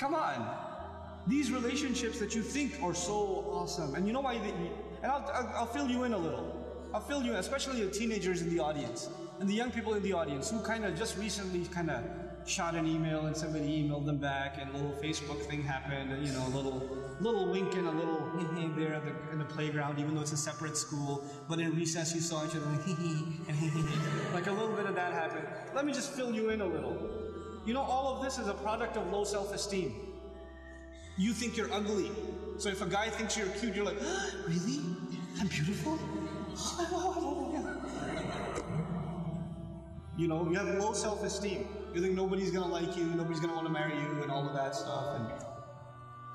Come on. These relationships that you think are so awesome, and you know why? And I'll fill you in a little. I'll fill you in, especially the teenagers in the audience and the young people in the audience who kind of just recently kind of shot an email and somebody emailed them back, and a little Facebook thing happened, and you know, a little wink and a little hee there in the playground, even though it's a separate school. But in recess, you saw each other and like a little bit of that happened. Let me just fill you in a little. You know, all of this is a product of low self-esteem. You think you're ugly. So if a guy thinks you're cute, you're like, really? I'm beautiful? You know, you have low self-esteem. You think nobody's gonna like you, nobody's gonna want to marry you, and all of that stuff.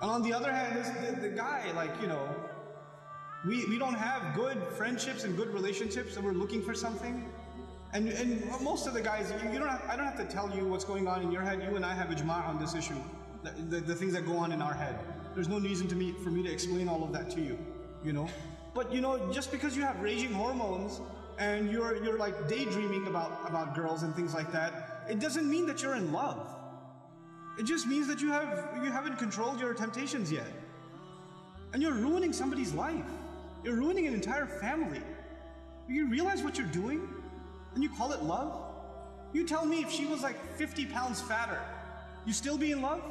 And on the other hand, the guy, like, you know, we don't have good friendships and good relationships, and we're looking for something. And most of the guys, I don't have to tell you what's going on in your head. You and I have ijma' on this issue. The things that go on in our head. There's no reason for me to explain all of that to you, you know. But you know, just because you have raging hormones and you're like daydreaming about girls and things like that, it doesn't mean that you're in love. It just means that you haven't controlled your temptations yet. And you're ruining somebody's life. You're ruining an entire family. You realize what you're doing? And you call it love? You tell me if she was like 50 pounds fatter, you still be in love?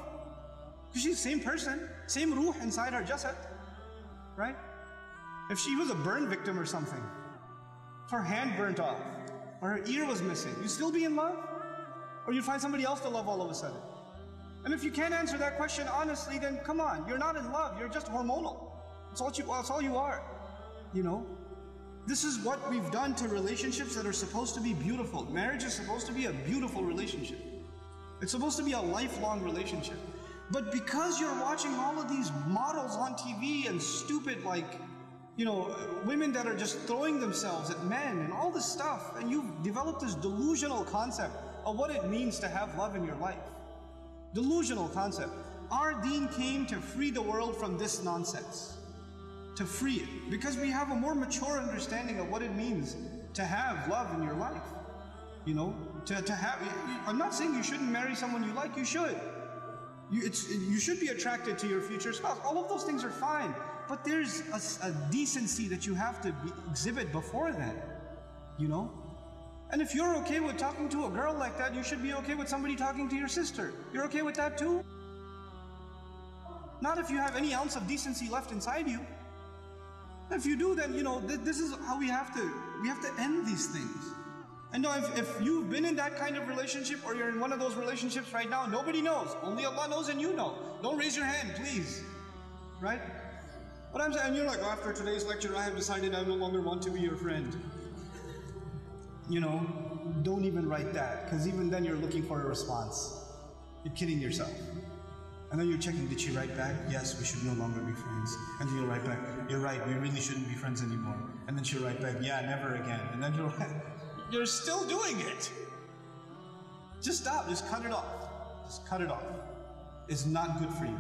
Because she's the same person, same ruh inside her jasad, right? If she was a burn victim or something, if her hand burnt off, or her ear was missing, you still be in love? Or you'd find somebody else to love all of a sudden? And if you can't answer that question honestly, then come on, you're not in love, you're just hormonal. That's all you are, you know? This is what we've done to relationships that are supposed to be beautiful. Marriage is supposed to be a beautiful relationship. It's supposed to be a lifelong relationship. But because you're watching all of these models on TV and stupid, like, you know, women that are just throwing themselves at men and all this stuff, and you've developed this delusional concept of what it means to have love in your life. Delusional concept. Our deen came to free the world from this nonsense. To free it. Because we have a more mature understanding of what it means to have love in your life. You know, to have, I'm not saying you shouldn't marry someone you like, you should. You should be attracted to your future spouse. All of those things are fine. But there's a decency that you have to exhibit before that. You know? And if you're okay with talking to a girl like that, you should be okay with somebody talking to your sister. You're okay with that too? Not if you have any ounce of decency left inside you. If you do, then, you know, this is how we have to end these things. And no, if you've been in that kind of relationship, or you're in one of those relationships right now, nobody knows. Only Allah knows and you know. Don't raise your hand, please. Right? But I'm saying, you're like, after today's lecture, I have decided I no longer want to be your friend. You know, don't even write that, because even then you're looking for a response. You're kidding yourself. And then you're checking, did she write back? Yes, we should no longer be friends. And then you'll write back, you're right, we really shouldn't be friends anymore. And then she'll write back, yeah, never again. And then you're still doing it. Just stop, just cut it off. Just cut it off. It's not good for you.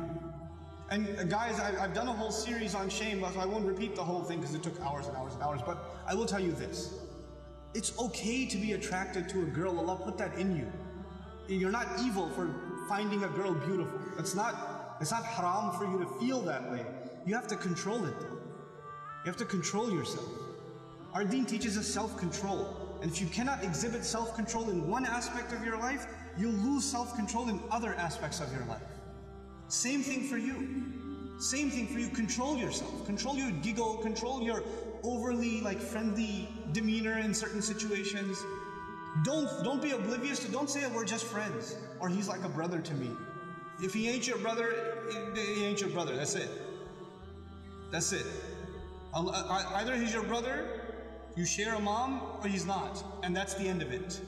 And guys, I've done a whole series on shame, so I won't repeat the whole thing because it took hours and hours and hours, but I will tell you this. It's okay to be attracted to a girl. Allah put that in you. You're not evil for finding a girl beautiful. It's not haram for you to feel that way. You have to control it though. You have to control yourself. Our deen teaches us self-control. And if you cannot exhibit self-control in one aspect of your life, you'll lose self-control in other aspects of your life. Same thing for you. Same thing for you. Control yourself. Control your giggle. Control your overly friendly demeanor in certain situations. Don't be oblivious to, don't say we're just friends, or he's like a brother to me. If he ain't your brother, he ain't your brother. That's it. That's it. Either he's your brother, you share a mom, or he's not. And that's the end of it.